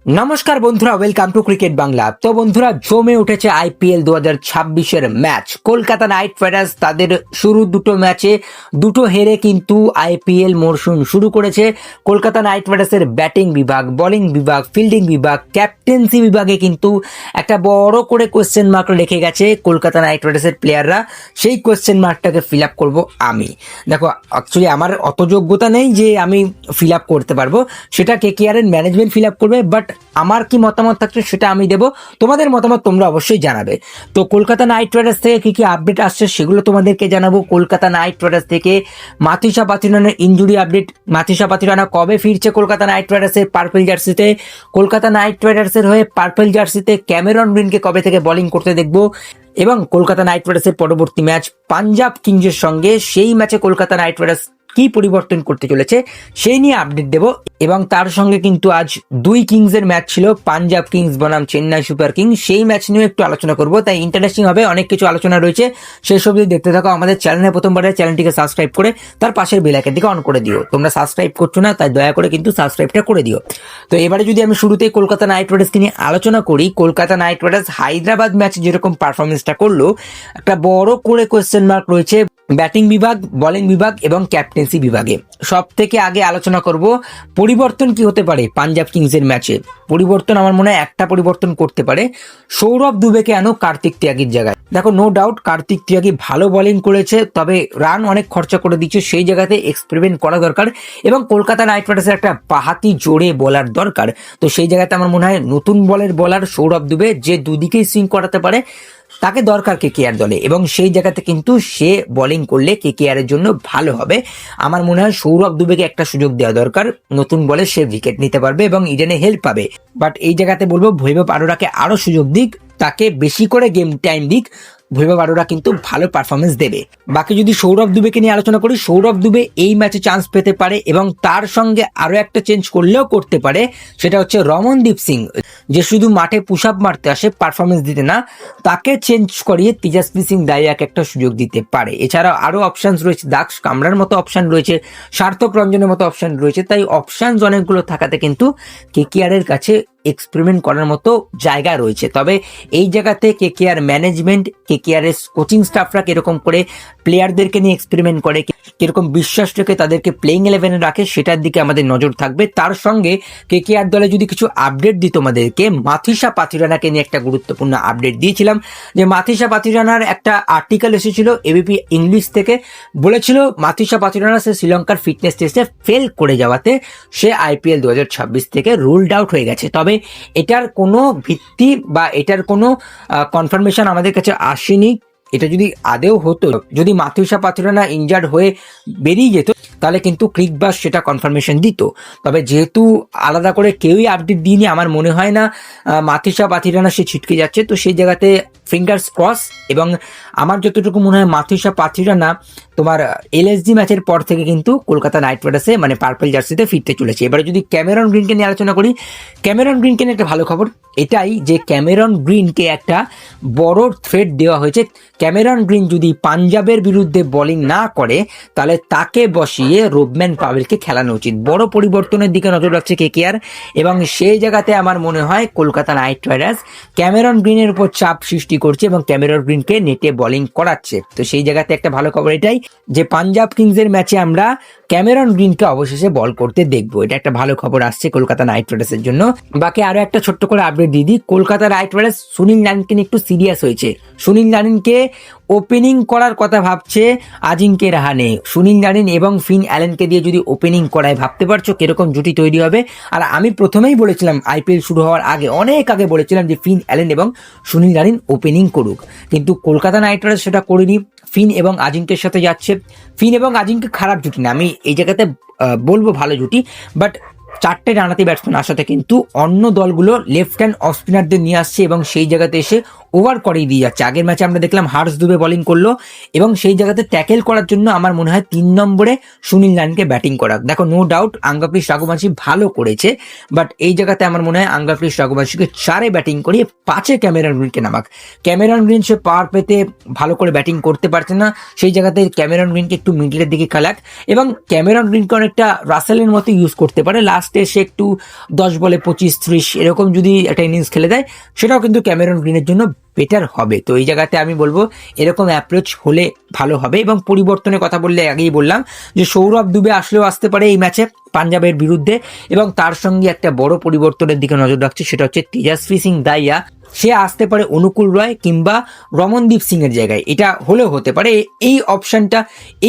নমস্কার বন্ধুরা, welcome to cricket Bangla. তো বন্ধুরা, জমে উঠেছে আইপিএল 2026-এর ম্যাচ। কলকাতা নাইট রাইডার্স তাদের শুরু দুটো ম্যাচে দুটো হেরে কিন্তু আইপিএল মরশুম শুরু করেছে। কলকাতা নাইট রাইডার্সের ব্যাটিং বিভাগ, বোলিং বিভাগ, ফিল্ডিং বিভাগ, ক্যাপ্টেন্সি বিভাগে কিন্তু একটা বড় করে কোয়েশ্চেন মার্ক রেখে গেছে কলকাতা নাইট রাইডার্সের প্লেয়াররা। সেই কোয়েশ্চেন মার্কটাকে ফিল আপ করবো আমি। দেখো, অ্যাকচুয়ালি আমার অত যোগ্যতা নেই যে আমি ফিল আপ করতে পারবো, সেটা কেকেআর এর ম্যানেজমেন্ট ফিল আপ করবে। বাট আমার কি মতামত থাকছে সেটা আমি দেবো, তোমাদের মতামত তোমরা অবশ্যই জানাবে। তো কলকাতা নাইট রাইডার্স থেকে কি কি আপডেট আসছে সেগুলো তোমাদেরকে জানাবো। কলকাতা নাইট রাইডার্স থেকে মাথিসা পাথিরানের ইনজুরি আপডেট। মাথিসা পাথিরানা কবে ফিরছে কলকাতা নাইট রাইডার্সের পার্পল জার্সিতে? কলকাতা নাইট রাইডার্সের হয়ে পার্পল জার্সিতে ক্যামেরন গ্রিনকে কবে থেকে বোলিং করতে দেখবো? এবং কলকাতা নাইট রাইডার্সের পরবর্তী ম্যাচ পাঞ্জাব কিংসের সঙ্গে, সেই ম্যাচে কলকাতা নাইট রাইডার্স কি পরিবর্তন করতে চলেছে সেই নিয়ে আপডেট দেব। এবং তার সঙ্গে কিন্তু আজ দুই কিংসের ম্যাচ ছিল, পাঞ্জাব কিংস বনাম চেন্নাই সুপার কিংস, সেই ম্যাচ নিয়ে একটু আলোচনা করব। তাই ইন্টারেস্টিং হবে, অনেক কিছু আলোচনা রয়েছে। সেই সব যদি দেখতে থাকো, আমাদের চ্যানেলে প্রথমবার চ্যানেলটিকে সাবস্ক্রাইব করে তার পাশের বেল আইকন দিকে অন করে দিও। তোমরা সাবস্ক্রাইব করছো না, তাই দয়া করে কিন্তু সাবস্ক্রাইবটা করে দিও। তো এবারে যদি আমি শুরুতেই কলকাতা নাইট রাইডার্সকে নিয়ে আলোচনা করি, কলকাতা নাইট রাইডার্স হায়দ্রাবাদ ম্যাচে যেরকম পারফরমেন্সটা করলো, একটা বড় করে কোয়েশ্চেন মার্ক রয়েছে ব্যাটিং বিভাগ, বোলিং বিভাগ এবং ক্যাপ্টেন্সি বিভাগে। সব থেকে আগে আলোচনা করব পরিবর্তন কি হতে পারে পাঞ্জাব কিংসের ম্যাচে। পরিবর্তন আমার মনে হয় একটা পরিবর্তন করতে পারে, সৌরভ দুবেকে আনো কার্তিক ত্যাগীর জায়গায়। দেখো, নো ডাউট কার্তিক ত্যাগী ভালো বোলিং করেছে, তবে রান অনেক খরচা করে দিচ্ছে, সেই জায়গাতে এক্সপেরিমেন্ট করা দরকার। এবং কলকাতা নাইট রাইডার্সের একটা বাহাতি জোরে বোলার দরকার। তো সেই জায়গাতে আমার মনে হয় নতুন বলের বোলার সৌরভ দুবে, যে দুদিকেই সুইং করাতে পারে, তাকে দরকার কেকেআর দলে। এবং সেই জায়গাতে কিন্তু সে বোলিং করলে কেকেআর এর জন্য ভালো হবে। আমার মনে হয় সৌরভ দুবেকে একটা সুযোগ দেওয়া দরকার, নতুন বলে সে উইকেট নিতে পারবে এবং ইডেনে হেল্প পাবে। বাট এই জায়গাতে বলবো বৈভব আরোরাকে আরো সুযোগ দিক, তাকে বেশি করে গেম টাইম দিক। বৈভব আরোরা কিন্তু ভালো পারফরমেন্স দেবে। বাকি যদি সৌরভ দুবেকে নিয়ে আলোচনা করি, সৌরভ দুবে এই ম্যাচে চান্স পেতে পারে এবং তার সঙ্গে আরো একটা চেঞ্জ করলেও করতে পারে। সেটা হচ্ছে রমনদীপ সিং, যে শুধু মাঠে পুশ আপ মারতে আসে, পারফরমেন্স দিতে না, তাকে চেঞ্জ করিয়ে তেজস্বী সিং দাহিয়াকে একটা সুযোগ দিতে পারে। এছাড়াও আরো অপশন রয়েছে, দাক্ষ কামরার মতো অপশন রয়েছে, সার্থক রঞ্জনের মতো অপশন রয়েছে। তাই অপশন অনেকগুলো থাকাতে কিন্তু কেকেআর এর কাছে এক্সপেরিমেন্ট করার মতো জায়গা রয়েছে। তবে এই জায়গাতে কেকেআর ম্যানেজমেন্ট, কেকেআর এর কোচিং স্টাফরা কিরকম করে প্লেয়ারদেরকে নিয়ে এক্সপেরিমেন্ট করে, কিরকম বিশ্বাস রেখে তাদেরকে প্লেইং 11-এ রাখে, সেটার দিকে আমাদের নজর থাকবে। তার সঙ্গে কেকেআর দলে যদি কিছু আপডেট দিত আমাদেরকে, মাথিসা পাথিরানাকে নিয়ে একটা গুরুত্বপূর্ণ আপডেট দিয়েছিলাম, যে মাথিসা পাথিরানার একটা আর্টিকেল এসেছিল এবিপি ইংলিশ থেকে, বলেছিল মাথিসা পাথিরানা সে শ্রীলঙ্কার ফিটনেস টেস্টে ফেল করে যাওয়াতে সে আইপিএল 2026 থেকে রুলড আউট হয়ে গেছে। তবে এটার কোনো ভিত্তি বা এটার কোনো কনফার্মেশন আমাদের কাছে আসেনি। এটা যদি আদেও হতো, যদি মাথিসা পাথিরানা ইনজার্ড হয়ে বেরিয়ে যেত, তাহলে কিন্তু ক্রিকবাস সেটা কনফার্মেশন দিত। তবে যেহেতু আলাদা করে কেউই আপডেট দিইনি, আমার মনে হয় না মাথিসা পাথিরানা সে ছিটকে যাচ্ছে। তো সেই জায়গাতে ফিঙ্গার্স ক্রস। এবং আমার যতটুকু মনে হয় মাথিসা পাথিরানা তোমার এলএসজি ম্যাচের পর থেকে কিন্তু কলকাতা নাইট রাইডার্সে মানে পার্পল জার্সিতে ফিরতে চলেছে। এবারে যদি ক্যামেরন গ্রিনকে নিয়ে আলোচনা করি, ক্যামেরন গ্রিনকে নিয়ে একটা ভালো খবর এটাই যে ক্যামেরন গ্রিনকে একটা বড় থ্রেট দেওয়া হয়েছে। ক্যামেরন গ্রিন যদি পাঞ্জাবের বিরুদ্ধে বোলিং না করে, তাহলে তাকে বসিয়ে রোবম্যান পাভেলকে খেলানো উচিত। বড় পরিবর্তনের দিকে নজর রাখছে কেকেআর। এবং সেই জায়গাতে আমার মনে হয় কলকাতা নাইট রাইডার্স ক্যামেরন গ্রিনের উপর চাপ সৃষ্টি করছে এবং ক্যামেরন গ্রিনকে নেটে বোলিং করাচ্ছে। তো সেই জায়গাতে একটা ভালো খবর এটাই যে পাঞ্জাব কিংসের ম্যাচে আমরা ক্যামেরন গ্রিনকে অবশেষে বল করতে দেখবো। এটা একটা ভালো খবর আসছে কলকাতা নাইট রাইডার্সের জন্য। বাকি আরো একটা ছোট্ট করে আপডেট দিয়ে দিই, কলকাতা নাইট রাইডার্স সুনীল নারিনকে নিয়ে একটু সিরিয়াস হয়েছে। সুনীল নারিনকে ওপেনিং করার কথা ভাবছে আজিঙ্কে রাহানে। সুনীল নারিন এবং ফিন অ্যালেনকে দিয়ে যদি ওপেনিং করায়, ভাবতে পারছো কিরকম জুটি তৈরি হবে। আর আমি প্রথমেই বলেছিলাম আইপিএল শুরু হওয়ার আগে, অনেক আগে বলেছিলাম যে ফিন অ্যালেন এবং সুনীল নারিন ওপেনিং করুক, কিন্তু কলকাতা নাইট রাইডার্স সেটা করেনি। ফিন এবং আজিঙ্কের সাথে যাচ্ছে। ফিন এবং আজিঙ্কে খারাপ জুটি না, আমি এই জায়গাতে বলবো ভালো জুটি। বাট চারটে ডানহাতি ব্যাটসম্যান আসাতে কিন্তু অন্য দলগুলো লেফট হ্যান্ড অফ স্পিনারদের নিয়ে আসছে এবং সেই জায়গাতে এসে ওভার করেই দিয়ে যাচ্ছে। আগের ম্যাচে আমরা দেখলাম হার্ষ দুবে বোলিং করলো এবং সেই জায়গাতে ট্যাকেল করার জন্য আমার মনে হয় 3 নম্বরে সুনীল নারায়ণকে ব্যাটিং করা। দেখো নো ডাউট আঙ্গাপ্রিশ রাঘুবংশী ভালো করেছে, বাট এই জায়গাতে আমার মনে হয় আঙ্গাপ্রিশ রাঘুবংশীকে 4-এ ব্যাটিং করিয়ে 5-এ ক্যামেরন গ্রিনকে নামাক। ক্যামেরন গ্রিন সে পাওয়ার পেতে ভালো করে ব্যাটিং করতে পারছে না, সেই জায়গাতে ক্যামেরন গ্রিনকে একটু মিডলের দিকে খেলাক এবং ক্যামেরন গ্রিনকে অনেকটা রাসেলের মতো ইউজ করতে পারে। লাস্টে সে একটু 10 বলে 25-30 এরকম যদি একটা ইনিংস খেলে দেয়, সেটাও কিন্তু ক্যামেরন গ্রিনের জন্য বেটার হবে। তো এই জায়গাতে আমি বলবো এরকম অ্যাপ্রোচ হলে ভালো হবে। এবং পরিবর্তনের কথা বললে আগেই বললাম যে সৌরভ দুবে আসলেও আসতে পারে এই ম্যাচে পাঞ্জাবের বিরুদ্ধে, এবং তার সঙ্গে একটা বড় পরিবর্তনের দিকে নজর রাখছে, সেটা হচ্ছে তেজস্বী সিং দাইয়া। সে আসতে পারে অনুকূল রয় কিংবা রমনদীপ সিং এর জায়গায়, এটা হলেও হতে পারে। এই অপশনটা,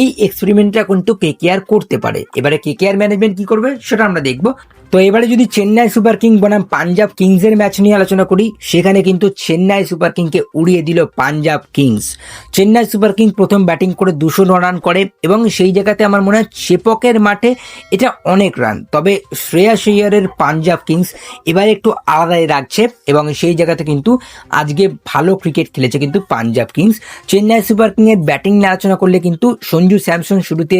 এই এক্সপেরিমেন্টটা কিন্তু কেকেআর করতে পারে। এবারে কেকেআর ম্যানেজমেন্ট কি করবে সেটা আমরা দেখবো। তো এবারে যদি চেন্নাই সুপার কিং বনাম পাঞ্জাব কিংসের ম্যাচ নিয়ে আলোচনা করি, সেখানে কিন্তু চেন্নাই সুপার কিংকে উড়িয়ে দিল Punjab Kings. Chennai Super King প্রথম ব্যাটিং করে 209 রান করে এবং সেই জায়গাতে আমার মনে হয় চেপকের মাঠে এটা অনেক রান। তবে শ্রেয়াস আইয়ারের পাঞ্জাব কিংস এবারে একটু আলাদাই রাখছে এবং সেই জায়গাতে কিন্তু আজকে ভালো ক্রিকেট খেলেছে কিন্তু পাঞ্জাব কিংস। চেন্নাই সুপার কিংয়ের ব্যাটিং নিয়ে আলোচনা করলে কিন্তু সঞ্জু স্যামসন শুরুতে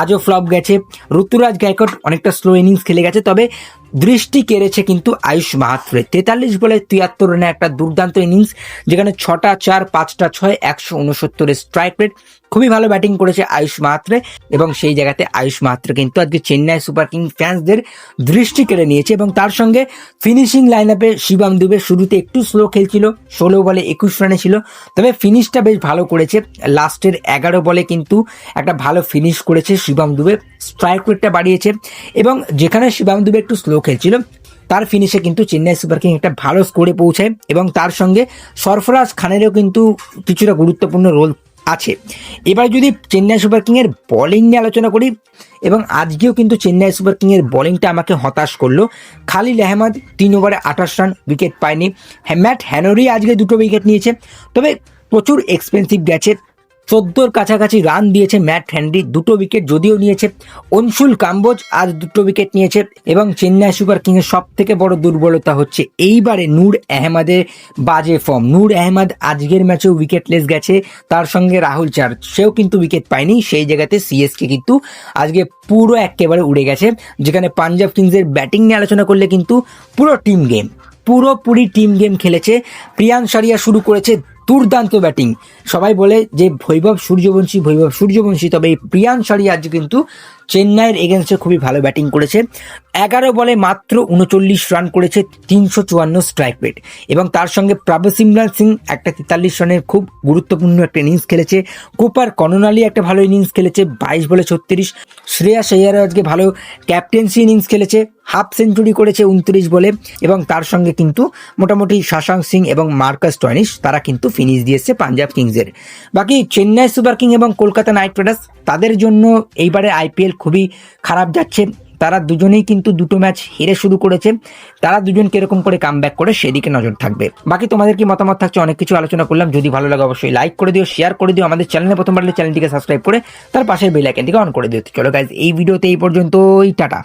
আজও ফ্লপ গেছে, ঋতুরাজ গায়কোয়াড় অনেকটা স্লো ইনিংস খেলে গেছে, তবে দৃষ্টি কেড়েছে কিন্তু আয়ুষ মাহাত্রে। 43 বলে 73 রানে একটা দুর্দান্ত ইনিংস, যেখানে 6টা 4 5টা 6 169 স্ট্রাইক রেট। খুবই ভালো ব্যাটিং করেছে আয়ুষ মাহাত্রে এবং সেই জায়গাতে আয়ুষ মাহাত্রে কিন্তু আজকে চেন্নাই সুপার কিং ফ্যান্সদের দৃষ্টি কেড়ে নিয়েছে। এবং তার সঙ্গে ফিনিশিং লাইন আপে শিবম দুবে শুরুতে একটু স্লো খেলছিল, 16 বলে 21 রানে ছিল, তবে ফিনিশটা বেশ ভালো করেছে। লাস্টের 11 বলে কিন্তু একটা ভালো ফিনিশ করেছে শিবম দুবে, স্ট্রাইক রেটটা বাড়িয়েছে এবং যেখানে শিবম দুবে একটু স্লো খেলছিল তার ফিনিশে কিন্তু চেন্নাই সুপার কিং একটা ভালো স্কোরে পৌঁছায় এবং তার সঙ্গে সরফরাজ খানেরও কিন্তু কিছুটা গুরুত্বপূর্ণ রোল আছে। এবার যদি চেন্নাই সুপার কিংয়ের বোলিং নিয়ে আলোচনা করি, এবং আজকেও কিন্তু চেন্নাই সুপার কিংয়ের বোলিংটা আমাকে হতাশ করলো। খালিল আহমেদ 3 ওভারে 28 রান, উইকেট পায়নি। ম্যাট হ্যানরি আজকে 2টো উইকেট নিয়েছে, তবে প্রচুর এক্সপেন্সিভ গেছে। 14 কাছাকাছি রান দিয়েছে ম্যাট হেনরি, 2টো উইকেট যদিও নিয়েছে। অনশুল কাম্বোজ আজ 2টো উইকেট নিয়েছে এবং চেন্নাই সুপার কিংয়ের সব থেকে বড় দুর্বলতা হচ্ছে এইবারে নূর আহমেদের বাজে ফর্ম। নূর আহমেদ আজকের ম্যাচেও উইকেটলেস গেছে, তার সঙ্গে রাহুল চার সেও কিন্তু উইকেট পায়নি। সেই জায়গাতে সিএসকে কিন্তু আজকে পুরো একেবারে উড়ে গেছে। যেখানে পাঞ্জাব কিংসের ব্যাটিং নিয়ে আলোচনা করলে কিন্তু পুরো টিম গেম, পুরোপুরি টিম গেম খেলেছে। প্রিয়ান সারিয়া শুরু করেছে দুর্দান্ত ব্যাটিং। সবাই বলে যে ভৈভব সূর্যবংশী, তবে এই প্রিয়ান সারিয়া আজ কিন্তু চেন্নাইয়ের এগেনস্টে খুবই ভালো ব্যাটিং করেছে। 11 বলে মাত্র 39 রান করেছে, 354 স্ট্রাইক রেট এবং তার সঙ্গে প্রভসিমরান সিং একটা 43 রানের খুব গুরুত্বপূর্ণ একটা ইনিংস খেলেছে। কুপার কননালি একটা ভালো ইনিংস খেলেছে, 22 বলে 36। শ্রেয়াস আইয়ার আজকে ভালো ক্যাপ্টেন্সি ইনিংস খেলেছে, হাফ সেঞ্চুরি করেছে 29 বলে এবং তার সঙ্গে কিন্তু মোটামুটি শশাঙ্ক সিং এবং মার্কাস স্টয়নিস তারা কিন্তু ফিনিশ দিয়েছে পাঞ্জাব কিংসের। বাকি চেন্নাই সুপার কিং এবং কলকাতা নাইট রাইডার্স, তাদের জন্য এইবারে আইপিএল খুবই খারাপ যাচ্ছে। তারা দুজনেই কিন্তু 2টো ম্যাচ হেরে শুরু করেছে। তারা দুজন কিরকম করে কামব্যাক করে সেদিকে নজর থাকবে। বাকি তোমাদের কি মতামত থাকছে, অনেক কিছু আলোচনা করলাম। যদি ভালো লাগে অবশ্যই লাইক করে দিও, শেয়ার করে দিও। আমাদের চ্যানেলে প্রথমবার হলে চ্যানেলটিকে সাবস্ক্রাইব করে তার পাশের বেল আইকনটিকে অন করে দিও। চলো গাইজ, এই ভিডিওতে এই পর্যন্তই, টাটা।